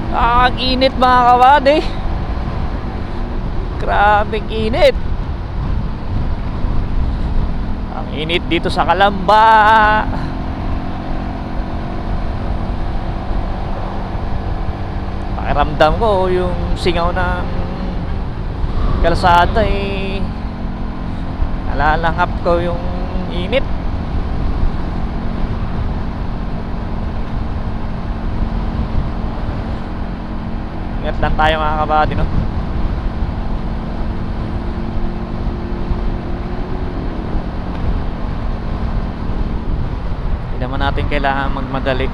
Ang init mga kabady. Grabing init. Ang init dito sa Calamba. Pakiramdam ko yung singaw ng kalsada eh, nalalangap ko yung init. Ingat lang tayo mga kabady, no? Hindi naman natin kailangan magmadali.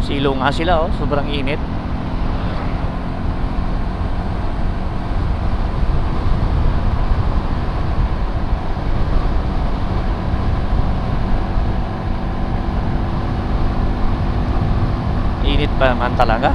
Silo nga sila, oh, sobrang init. Init pa naman talaga.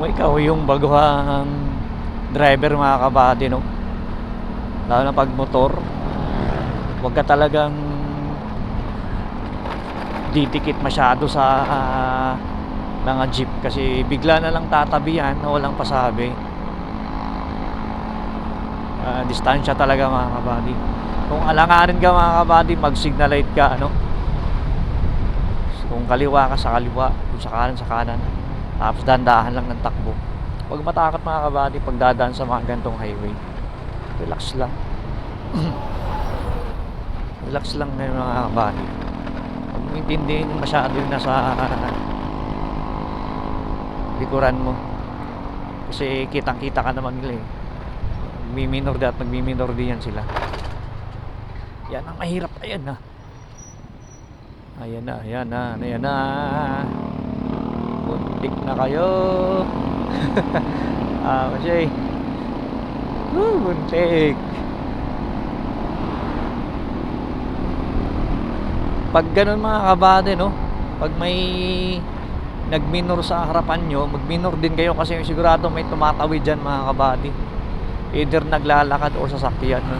Kung ikaw yung baguhang driver mga kabady, no, lalo na pag motor, huwag ka talagang didikit masyado sa mga jeep kasi bigla na lang tatabi yan na walang pasabi. Distansya talaga mga kabady. Kung alanganin ka mga kabady, mag signal light ka, ano, kung kaliwa ka sa kaliwa, kung sa kanan sa kanan, tapos dandahan lang ng takbo. Huwag matakot mga kabady pag dadaan sa mga gantong highway. Relax lang. Relax lang na mga kabady. Huwag mo intindihin masyado yung nasa likuran mo, kasi kitang kita ka naman nila eh. Magmi-minor at magmi-minor din yan sila. Yan ang mahirap. Ayan na. Ayan na, ayan na, ayan na. Buntik na kayo. Kasi buntik. Pag ganun mga kabady, no, pag may nagminor sa harapan nyo, magminor din kayo kasi sigurado may tumatawid dyan mga kabady, either naglalakad o sasakyan, no?